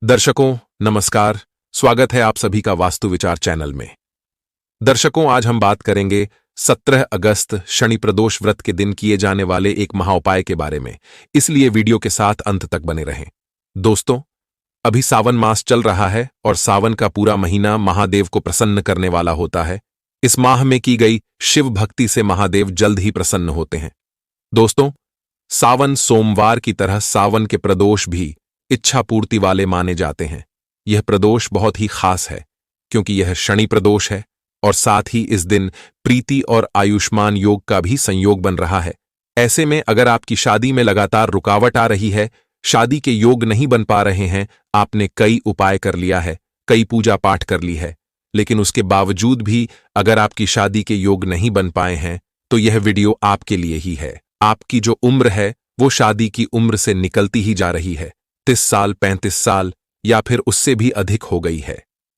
दर्शकों नमस्कार। स्वागत है आप सभी का वास्तु विचार चैनल में। दर्शकों, आज हम बात करेंगे 17 अगस्त शनि प्रदोष व्रत के दिन किए जाने वाले एक महाउपाय के बारे में, इसलिए वीडियो के साथ अंत तक बने रहें। दोस्तों, अभी सावन मास चल रहा है और सावन का पूरा महीना महादेव को प्रसन्न करने वाला होता है। इस माह में की गई शिव भक्ति से महादेव जल्द ही प्रसन्न होते हैं। दोस्तों, सावन सोमवार की तरह सावन के प्रदोष भी इच्छा पूर्ति वाले माने जाते हैं। यह प्रदोष बहुत ही खास है क्योंकि यह शनि प्रदोष है और साथ ही इस दिन प्रीति और आयुष्मान योग का भी संयोग बन रहा है। ऐसे में अगर आपकी शादी में लगातार रुकावट आ रही है, शादी के योग नहीं बन पा रहे हैं, आपने कई उपाय कर लिया है, कई पूजा पाठ कर ली है, लेकिन उसके बावजूद भी अगर आपकी शादी के योग नहीं बन पाए हैं तो यह वीडियो आपके लिए ही है। आपकी जो उम्र है वो शादी की उम्र से निकलती ही जा रही है। 30 साल, 35 साल या फिर उससे भी अधिक हो गई है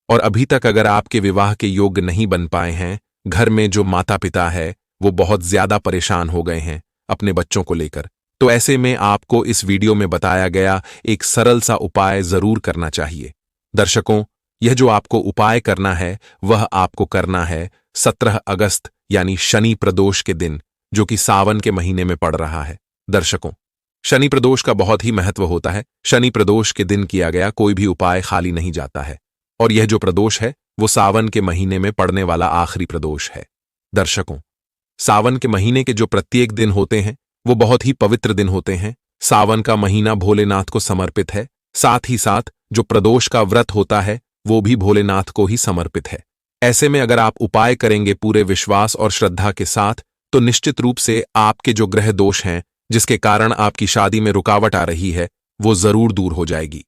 और अभी तक अगर आपके विवाह के योग नहीं बन पाए हैं, घर में जो माता पिता है वो बहुत ज्यादा परेशान हो गए हैं अपने बच्चों को लेकर, तो ऐसे में आपको इस वीडियो में बताया गया एक सरल सा उपाय जरूर करना चाहिए। दर्शकों, यह जो आपको उपाय करना है वह आपको करना है 17 अगस्त यानी शनि प्रदोष के दिन, जो कि सावन के महीने में पड़ रहा है। दर्शकों, शनि प्रदोष का बहुत ही महत्व होता है। शनि प्रदोष के दिन किया गया कोई भी उपाय खाली नहीं जाता है और यह जो प्रदोष है वो सावन के महीने में पड़ने वाला आखिरी प्रदोष है। दर्शकों, सावन के महीने के जो प्रत्येक दिन होते हैं वो बहुत ही पवित्र दिन होते हैं। सावन का महीना भोलेनाथ को समर्पित है, साथ ही साथ जो प्रदोष का व्रत होता है वो भी भोलेनाथ को ही समर्पित है। ऐसे में अगर आप उपाय करेंगे पूरे विश्वास और श्रद्धा के साथ तो निश्चित रूप से आपके जो ग्रह दोष हैं जिसके कारण आपकी शादी में रुकावट आ रही है वो जरूर दूर हो जाएगी।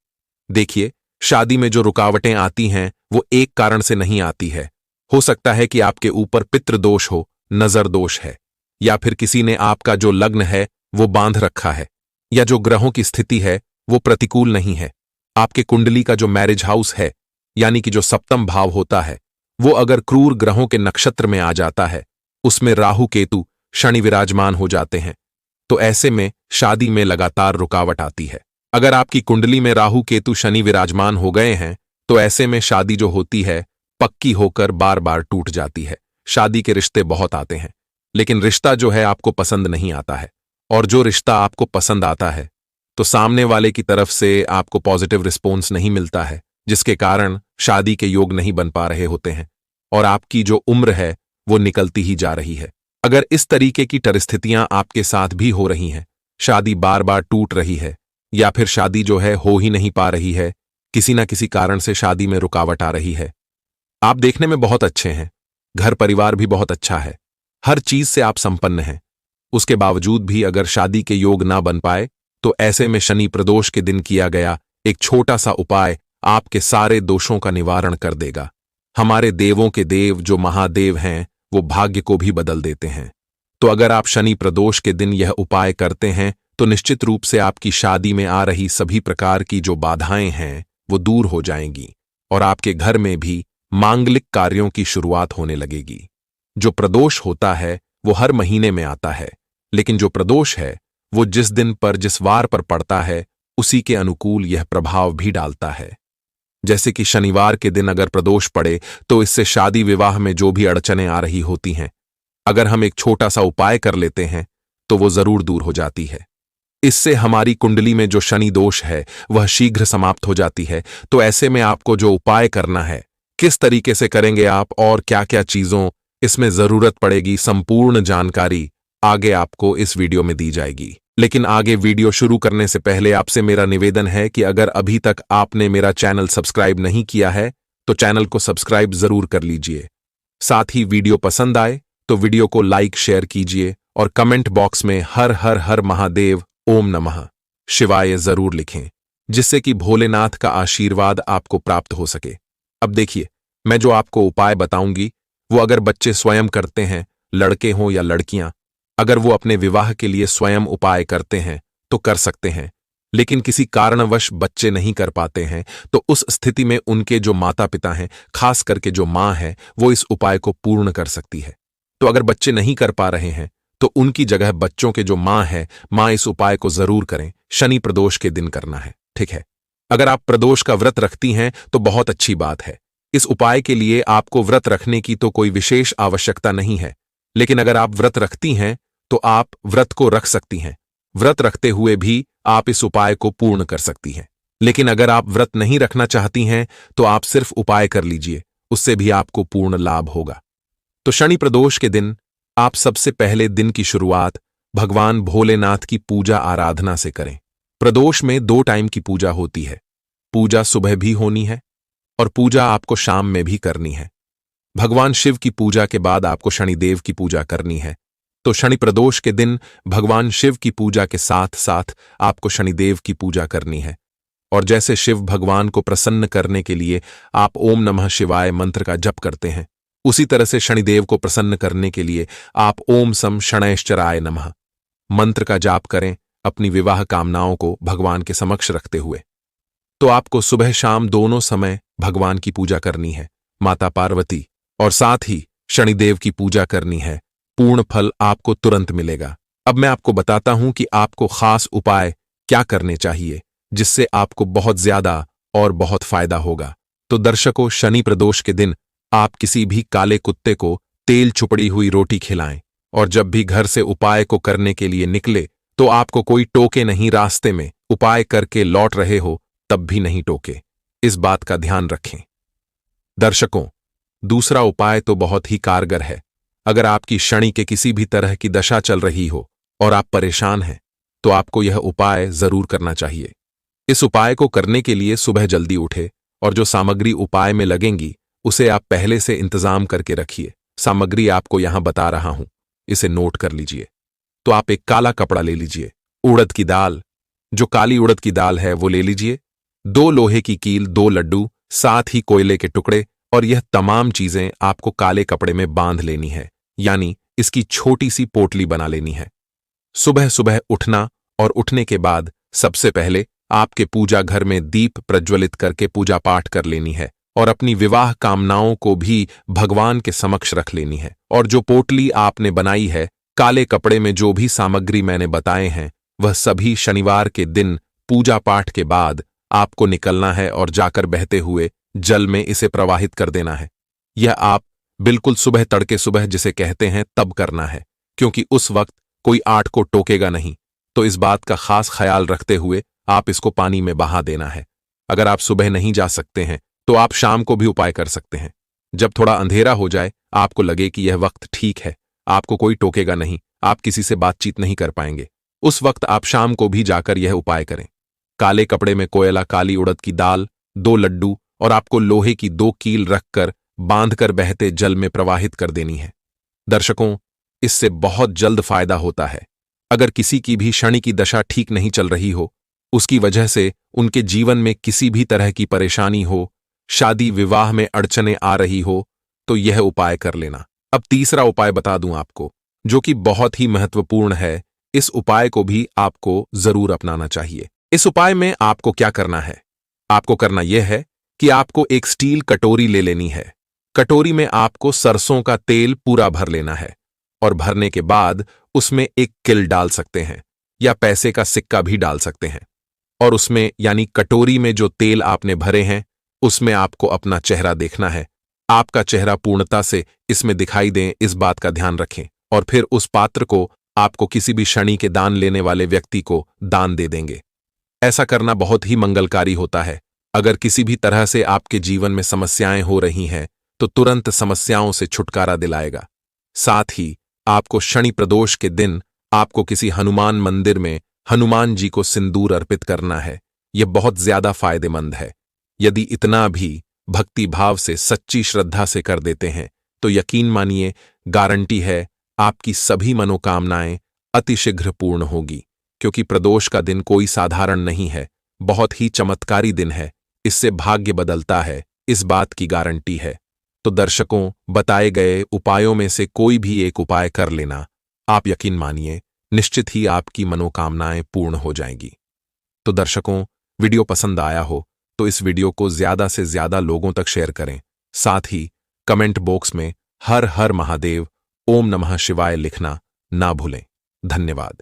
देखिए, शादी में जो रुकावटें आती हैं वो एक कारण से नहीं आती है। हो सकता है कि आपके ऊपर पितृ दोष हो, नजर दोष है, या फिर किसी ने आपका जो लग्न है वो बांध रखा है, या जो ग्रहों की स्थिति है वो प्रतिकूल नहीं है। आपके कुंडली का जो मैरिज हाउस है यानी कि जो सप्तम भाव होता है वो अगर क्रूर ग्रहों के नक्षत्र में आ जाता है, उसमें राहु केतु शनि विराजमान हो जाते हैं, तो ऐसे में शादी में लगातार रुकावट आती है। अगर आपकी कुंडली में राहु केतु शनि विराजमान हो गए हैं तो ऐसे में शादी जो होती है पक्की होकर बार बार टूट जाती है। शादी के रिश्ते बहुत आते हैं लेकिन रिश्ता जो है आपको पसंद नहीं आता है, और जो रिश्ता आपको पसंद आता है तो सामने वाले की तरफ से आपको पॉजिटिव रिस्पॉन्स नहीं मिलता है, जिसके कारण शादी के योग नहीं बन पा रहे होते हैं और आपकी जो उम्र है वो निकलती ही जा रही है। अगर इस तरीके की परिस्थितियां आपके साथ भी हो रही हैं, शादी बार बार टूट रही है या फिर शादी जो है हो ही नहीं पा रही है, किसी ना किसी कारण से शादी में रुकावट आ रही है, आप देखने में बहुत अच्छे हैं, घर परिवार भी बहुत अच्छा है, हर चीज से आप संपन्न हैं, उसके बावजूद भी अगर शादी के योग ना बन पाए तो ऐसे में शनि प्रदोष के दिन किया गया एक छोटा सा उपाय आपके सारे दोषों का निवारण कर देगा। हमारे देवों के देव जो महादेव हैं वो भाग्य को भी बदल देते हैं। तो अगर आप शनि प्रदोष के दिन यह उपाय करते हैं तो निश्चित रूप से आपकी शादी में आ रही सभी प्रकार की जो बाधाएं हैं वो दूर हो जाएंगी और आपके घर में भी मांगलिक कार्यों की शुरुआत होने लगेगी। जो प्रदोष होता है वो हर महीने में आता है, लेकिन जो प्रदोष है वो जिस दिन पर जिस वार पर पड़ता है उसी के अनुकूल यह प्रभाव भी डालता है। जैसे कि शनिवार के दिन अगर प्रदोष पड़े तो इससे शादी विवाह में जो भी अड़चनें आ रही होती हैं, अगर हम एक छोटा सा उपाय कर लेते हैं तो वो जरूर दूर हो जाती है। इससे हमारी कुंडली में जो शनि दोष है वह शीघ्र समाप्त हो जाती है। तो ऐसे में आपको जो उपाय करना है, किस तरीके से करेंगे आप और क्या क्या चीजों इसमें जरूरत पड़ेगी, संपूर्ण जानकारी आगे आपको इस वीडियो में दी जाएगी। लेकिन आगे वीडियो शुरू करने से पहले आपसे मेरा निवेदन है कि अगर अभी तक आपने मेरा चैनल सब्सक्राइब नहीं किया है तो चैनल को सब्सक्राइब जरूर कर लीजिए। साथ ही वीडियो पसंद आए तो वीडियो को लाइक शेयर कीजिए और कमेंट बॉक्स में हर हर हर महादेव ओम नमः शिवाय जरूर लिखें, जिससे कि भोलेनाथ का आशीर्वाद आपको प्राप्त हो सके। अब देखिए, मैं जो आपको उपाय बताऊंगी वो अगर बच्चे स्वयं करते हैं, लड़के हों या लड़कियां, अगर वो अपने विवाह के लिए स्वयं उपाय करते हैं तो कर सकते हैं, लेकिन किसी कारणवश बच्चे नहीं कर पाते हैं तो उस स्थिति में उनके जो माता पिता हैं, खास करके जो माँ है, वो इस उपाय को पूर्ण कर सकती है। तो अगर बच्चे नहीं कर पा रहे हैं तो उनकी जगह बच्चों के जो माँ है, माँ इस उपाय को जरूर करें। शनि प्रदोष के दिन करना है, ठीक है। अगर आप प्रदोष का व्रत रखती हैं तो बहुत अच्छी बात है। इस उपाय के लिए आपको व्रत रखने की तो कोई विशेष आवश्यकता नहीं है, लेकिन अगर आप व्रत रखती हैं तो आप व्रत को रख सकती हैं। व्रत रखते हुए भी आप इस उपाय को पूर्ण कर सकती हैं। लेकिन अगर आप व्रत नहीं रखना चाहती हैं तो आप सिर्फ उपाय कर लीजिए, उससे भी आपको पूर्ण लाभ होगा। तो शनि प्रदोष के दिन आप सबसे पहले दिन की शुरुआत भगवान भोलेनाथ की पूजा आराधना से करें। प्रदोष में 2 टाइम की पूजा होती है। पूजा सुबह भी होनी है और पूजा आपको शाम में भी करनी है। भगवान शिव की पूजा के बाद आपको शनिदेव की पूजा करनी है। तो शनि प्रदोष के दिन भगवान शिव की पूजा के साथ साथ आपको शनिदेव की पूजा करनी है। और जैसे शिव भगवान को प्रसन्न करने के लिए आप ओम नमः शिवाय मंत्र का जप करते हैं, उसी तरह से शनिदेव को प्रसन्न करने के लिए आप ओम सम शनैश्चराय नमः मंत्र का जाप करें, अपनी विवाह कामनाओं को भगवान के समक्ष रखते हुए। तो आपको सुबह शाम दोनों समय भगवान की पूजा करनी है, माता पार्वती, और साथ ही शनिदेव की पूजा करनी है। पूर्ण फल आपको तुरंत मिलेगा। अब मैं आपको बताता हूं कि आपको खास उपाय क्या करने चाहिए जिससे आपको बहुत ज्यादा और बहुत फायदा होगा। तो दर्शकों, शनि प्रदोष के दिन आप किसी भी काले कुत्ते को तेल छुपड़ी हुई रोटी खिलाएं, और जब भी घर से उपाय को करने के लिए निकले तो आपको कोई टोके नहीं। रास्ते में उपाय करके लौट रहे हो तब भी नहीं टोके, इस बात का ध्यान रखें। दर्शकों, दूसरा उपाय तो बहुत ही कारगर है। अगर आपकी शनि के किसी भी तरह की दशा चल रही हो और आप परेशान हैं तो आपको यह उपाय जरूर करना चाहिए। इस उपाय को करने के लिए सुबह जल्दी उठे और जो सामग्री उपाय में लगेंगी उसे आप पहले से इंतजाम करके रखिए। सामग्री आपको यहां बता रहा हूं, इसे नोट कर लीजिए। तो आप एक काला कपड़ा ले लीजिए, उड़द की दाल, जो काली उड़द की दाल है वो ले लीजिए, 2 लोहे की कील, 2 लड्डू, साथ ही कोयले के टुकड़े, और यह तमाम चीजें आपको काले कपड़े में बांध लेनी है, यानी इसकी छोटी सी पोटली बना लेनी है। सुबह सुबह उठना और उठने के बाद सबसे पहले आपके पूजा घर में दीप प्रज्वलित करके पूजा पाठ कर लेनी है और अपनी विवाह कामनाओं को भी भगवान के समक्ष रख लेनी है। और जो पोटली आपने बनाई है, काले कपड़े में जो भी सामग्री मैंने बताए हैं, वह सभी शनिवार के दिन पूजा पाठ के बाद आपको निकलना है और जाकर बहते हुए जल में इसे प्रवाहित कर देना है। यह आप बिल्कुल सुबह तड़के सुबह जिसे कहते हैं तब करना है, क्योंकि उस वक्त कोई आट को टोकेगा नहीं। तो इस बात का खास ख्याल रखते हुए आप इसको पानी में बहा देना है। अगर आप सुबह नहीं जा सकते हैं तो आप शाम को भी उपाय कर सकते हैं। जब थोड़ा अंधेरा हो जाए, आपको लगे कि यह वक्त ठीक है, आपको कोई टोकेगा नहीं, आप किसी से बातचीत नहीं कर पाएंगे, उस वक्त आप शाम को भी जाकर यह उपाय करें। काले कपड़े में कोयला, काली उड़द की दाल, 2 लड्डू और आपको लोहे की 2 कील रखकर बांधकर बहते जल में प्रवाहित कर देनी है। दर्शकों, इससे बहुत जल्द फायदा होता है। अगर किसी की भी शनि की दशा ठीक नहीं चल रही हो, उसकी वजह से उनके जीवन में किसी भी तरह की परेशानी हो, शादी विवाह में अड़चने आ रही हो, तो यह उपाय कर लेना। अब तीसरा उपाय बता दूं आपको, जो कि बहुत ही महत्वपूर्ण है। इस उपाय को भी आपको जरूर अपनाना चाहिए। इस उपाय में आपको क्या करना है? आपको करना यह है कि आपको एक स्टील कटोरी ले लेनी है। कटोरी में आपको सरसों का तेल पूरा भर लेना है और भरने के बाद उसमें 1 किल डाल सकते हैं या पैसे का सिक्का भी डाल सकते हैं। और उसमें यानी कटोरी में जो तेल आपने भरे हैं उसमें आपको अपना चेहरा देखना है। आपका चेहरा पूर्णता से इसमें दिखाई दे, इस बात का ध्यान रखें। और फिर उस पात्र को आपको किसी भी शनि के दान लेने वाले व्यक्ति को दान दे देंगे। ऐसा करना बहुत ही मंगलकारी होता है। अगर किसी भी तरह से आपके जीवन में समस्याएं हो रही हैं तो तुरंत समस्याओं से छुटकारा दिलाएगा। साथ ही आपको शनि प्रदोष के दिन आपको किसी हनुमान मंदिर में हनुमान जी को सिंदूर अर्पित करना है। यह बहुत ज्यादा फायदेमंद है। यदि इतना भी भक्ति भाव से, सच्ची श्रद्धा से कर देते हैं तो यकीन मानिए, गारंटी है आपकी सभी मनोकामनाएं अतिशीघ्र पूर्ण होगी। क्योंकि प्रदोष का दिन कोई साधारण नहीं है, बहुत ही चमत्कारी दिन है। इससे भाग्य बदलता है, इस बात की गारंटी है। तो दर्शकों, बताए गए उपायों में से कोई भी एक उपाय कर लेना, आप यकीन मानिए निश्चित ही आपकी मनोकामनाएं पूर्ण हो जाएंगी। तो दर्शकों, वीडियो पसंद आया हो तो इस वीडियो को ज्यादा से ज्यादा लोगों तक शेयर करें। साथ ही कमेंट बॉक्स में हर हर महादेव, ओम नमः शिवाय लिखना ना भूलें। धन्यवाद।